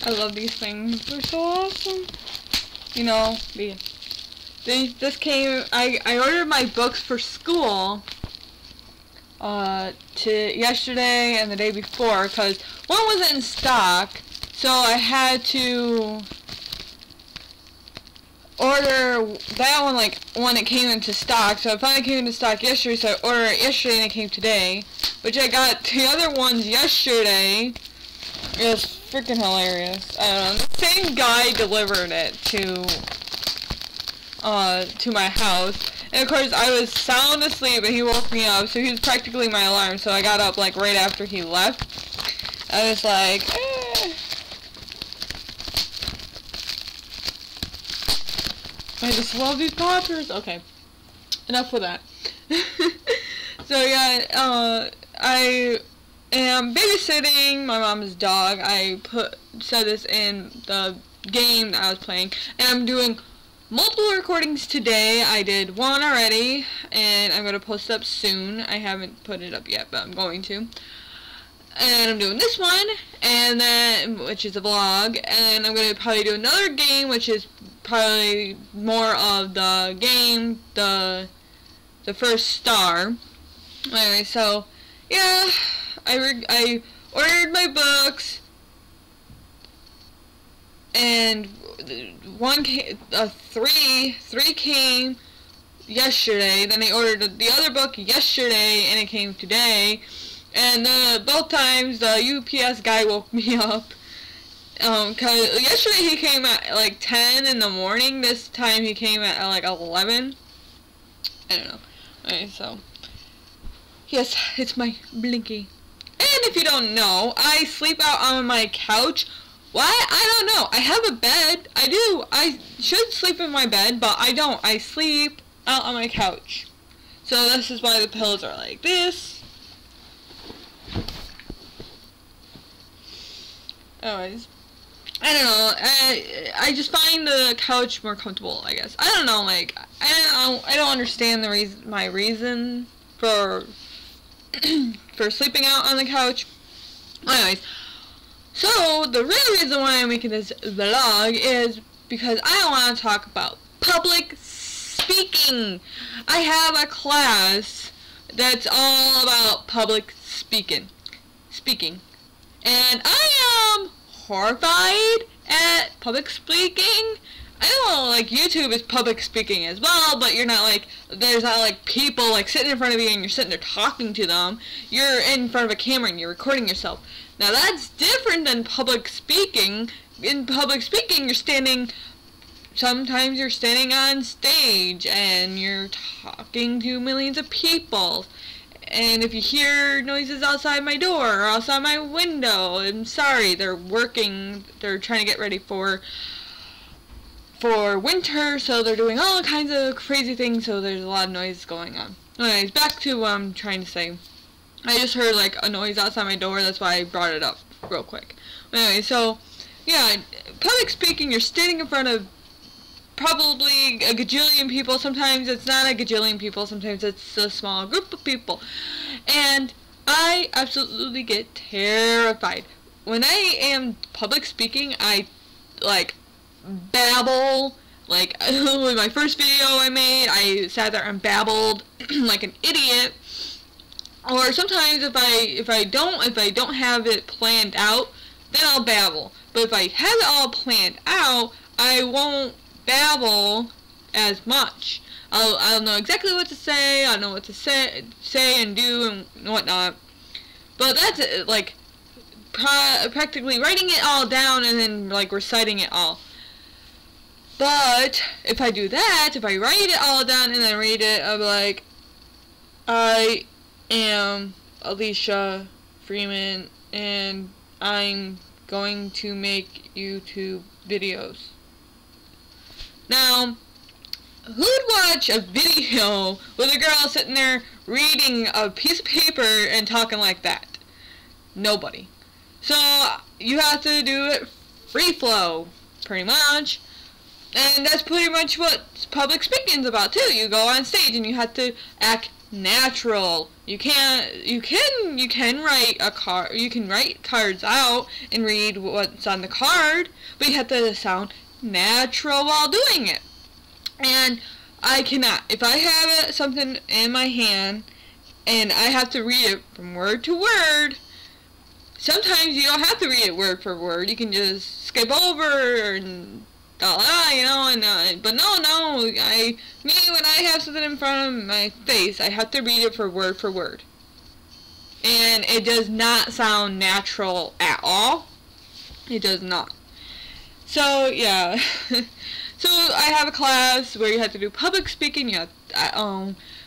I love these things. They're so awesome. You know, this came, I ordered my books for school to yesterday and the day before because one wasn't in stock, so I had to order that one like when it came into stock. So it finally came into stock yesterday, so I ordered it yesterday and it came today, which I got the other ones yesterday. It was freaking hilarious. I don't know. The same guy delivered it to my house. And of course I was sound asleep and he woke me up, so he was practically my alarm, so I got up like right after he left. I was like, I just love these poppers. Okay. Enough with that. So yeah, I am babysitting my mom's dog. I said this in the game that I was playing, and I'm doing multiple recordings today. I did one already, and I'm going to post it up soon. I haven't put it up yet, but I'm going to. And I'm doing this one, and then, which is a vlog, and I'm going to probably do another game, which is probably more of the game, the first star. Anyway, so, yeah, I ordered my books, and three came yesterday. Then I ordered the other book yesterday, and it came today. And both times the UPS guy woke me up. Cause yesterday he came at like 10 in the morning. This time he came at like 11. I don't know. Okay, so yes, it's my Blinky. And if you don't know, I sleep out on my couch. Why? I don't know. I have a bed. I do. I should sleep in my bed, but I don't. I sleep out on my couch. So this is why the pillows are like this. Anyways, I don't know. I just find the couch more comfortable, I guess. I don't know. Like I don't understand my reason for for sleeping out on the couch. Anyways. So, the real reason why I'm making this vlog is because I want to talk about public speaking. I have a class that's all about public speaking. And I am horrified at public speaking. I know, like, YouTube is public speaking as well, but you're not, like, there's not, like, people, like, sitting in front of you and you're sitting there talking to them. You're in front of a camera and you're recording yourself. Now, that's different than public speaking. In public speaking, sometimes you're standing on stage and you're talking to millions of people. And if you hear noises outside my door or outside my window, I'm sorry, they're working, they're trying to get ready for winter, so they're doing all kinds of crazy things, so there's a lot of noise going on. Anyways, back to what I'm trying to say. I just heard, like, a noise outside my door, that's why I brought it up real quick. Anyway, so, yeah, public speaking, you're standing in front of probably a gajillion people. Sometimes it's not a gajillion people, sometimes it's a small group of people. And I absolutely get terrified. When I am public speaking, I, like, babble. Like, with my first video I made, I sat there and babbled like an idiot. Or sometimes if I don't have it planned out, then I'll babble. But if I have it all planned out, I won't babble as much. I'll know exactly what to say. I'll know what to say and do and whatnot. But that's it, like practically writing it all down and then like reciting it all. But if I do that, if I write it all down and then read it, I'll be like, I am Alicia Freeman and I'm going to make YouTube videos. Now, who'd watch a video with a girl sitting there reading a piece of paper and talking like that? Nobody. So, you have to do it free flow, pretty much. And that's pretty much what public speaking is about, too. You go on stage and you have to act natural. You can write a card. You can write cards out and read what's on the card, but you have to sound natural while doing it. And I cannot. If I have something in my hand and I have to read it from word to word, sometimes you don't have to read it word for word. You can just skip over and but no, when I have something in front of my face, I have to read it for word. And it does not sound natural at all. It does not. So, yeah. So, I have a class where you have to do public speaking.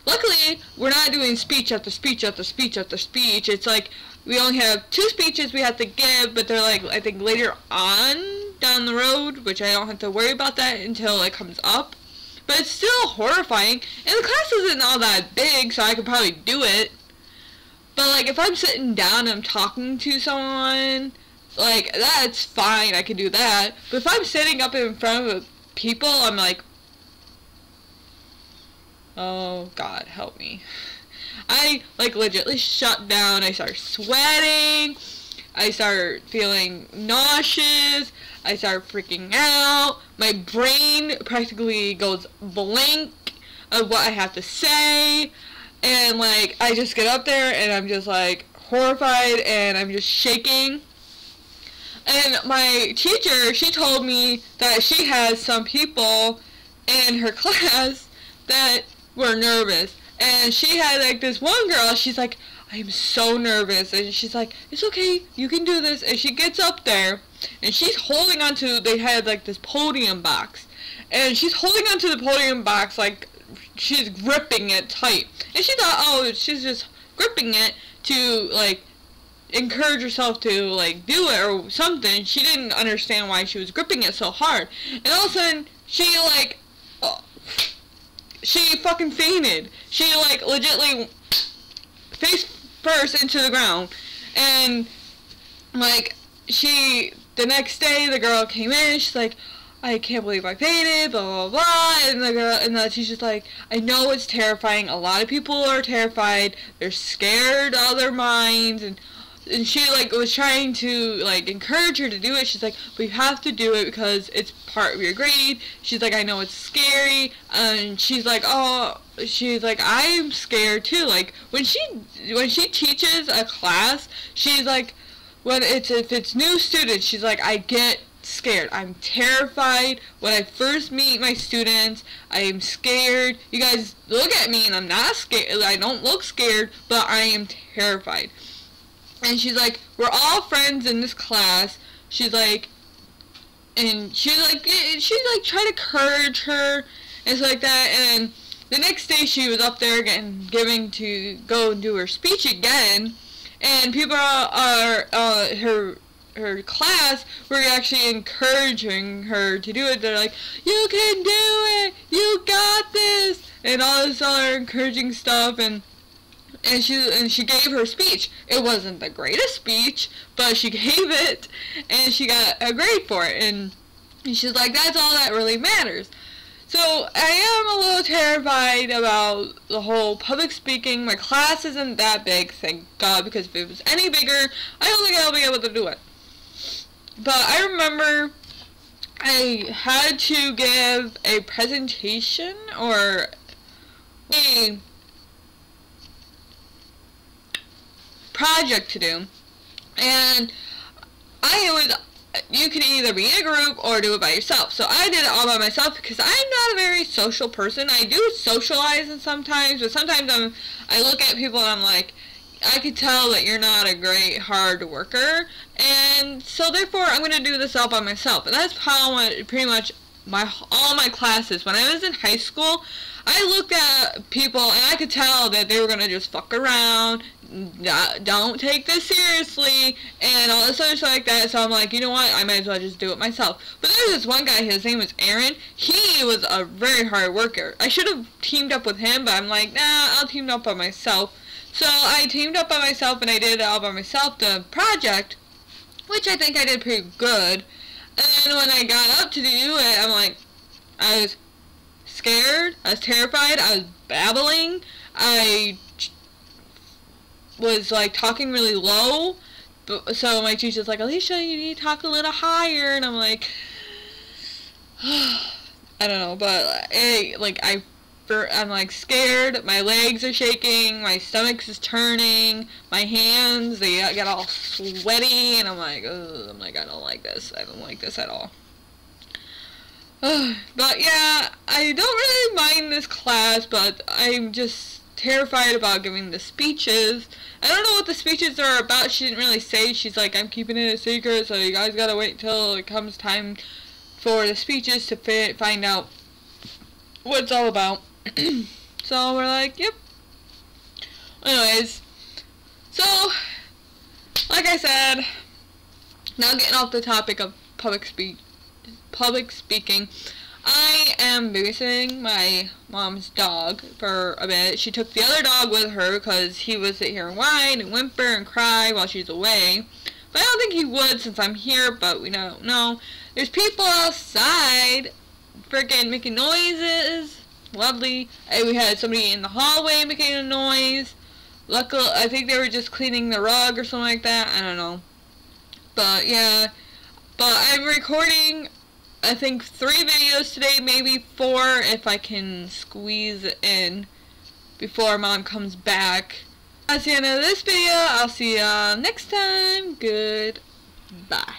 Luckily, we're not doing speech after speech after speech after speech. It's like, we only have 2 speeches we have to give, but they're like, I think later on down the road, which I don't have to worry about that until it comes up. But it's still horrifying, and the class isn't all that big, so I could probably do it. But like, if I'm sitting down and I'm talking to someone, like, that's fine, I can do that. But if I'm sitting up in front of people, I'm like, oh God, help me. I like legitimately shut down. I start sweating. I start feeling nauseous. I start freaking out. My brain practically goes blank of what I have to say. And like, I just get up there and I'm just like horrified and I'm just shaking. And my teacher, she told me that she has some people in her class that were nervous. And she had like this one girl, she's like, I'm so nervous. And she's like, it's okay, you can do this. And she gets up there and she's holding onto, they had like this podium box. And she's holding onto the podium box like she's gripping it tight. And she thought, oh, she's just gripping it to like encourage herself to like do it or something. She didn't understand why she was gripping it so hard. And all of a sudden, she like, she fucking fainted. She like legitly face first into the ground. And like, the next day the girl came in, she's like, I can't believe I fainted, blah, blah, blah. And the girl, and the teacher's like, I know it's terrifying. A lot of people are terrified. They're scared out of their minds. And she like was trying to like encourage her to do it. She's like, we have to do it because it's part of your grade. She's like, I know it's scary. And she's like, I'm scared too. Like when she teaches a class, she's like, if it's new students, she's like, I get scared. I'm terrified. When I first meet my students, I am scared. You guys look at me and I'm not scared. I don't look scared, but I am terrified. And she's like, we're all friends in this class. She's like, and she's like trying to encourage her and stuff like that. And the next day she was up there again, giving to go and do her speech again. And people her class were actually encouraging her to do it. They're like, you can do it, you got this, and all this other encouraging stuff. And she gave her speech. It wasn't the greatest speech, but she gave it, and she got a grade for it. And she's like, that's all that really matters. So I am a little terrified about the whole public speaking. My class isn't that big, thank God, because if it was any bigger, I don't think I'll be able to do it. But I remember I had to give a presentation or a project to do, and you can either be in a group or do it by yourself. So I did it all by myself because I'm not a very social person. I do socialize sometimes, but sometimes I look at people and I'm like, I could tell that you're not a great hard worker, and so therefore I'm going to do this all by myself. And that's how pretty much all my classes. When I was in high school, I looked at people and I could tell that they were going to just fuck around, don't take this seriously, and all this other stuff like that. So I'm like, you know what, I might as well just do it myself. But there was this one guy, his name was Aaron. He was a very hard worker. I should have teamed up with him, but I'm like, nah, I'll team up by myself. So I teamed up by myself and I did it all by myself, the project, which I think I did pretty good. And then when I got up to do it, I'm like, I was scared. I was terrified. I was babbling. I was like talking really low. But, so my teacher's like, Alicia, you need to talk a little higher. And I'm like, I don't know, but I'm like scared. My legs are shaking. My stomach is turning. My hands, they get all sweaty. And I'm like, ugh, I don't like this. I don't like this at all. But yeah, I don't really mind this class, but I'm just terrified about giving the speeches. I don't know what the speeches are about. She didn't really say. She's like, I'm keeping it a secret, so you guys gotta wait till it comes time for the speeches to find out what it's all about. So we're like, yep. Anyways, so like I said, now getting off the topic of public speaking, I am babysitting my mom's dog for a bit. She took the other dog with her because he would sit here and whine and whimper and cry while she's away. But I don't think he would since I'm here, but we don't know. There's people outside freaking making noises. Lovely. We had somebody in the hallway making a noise. Luckily, I think they were just cleaning the rug or something like that. I don't know. But yeah. But I'm recording, I think 3 videos today, maybe 4 if I can squeeze it in before Mom comes back. That's the end of this video. I'll see y'all next time. Goodbye.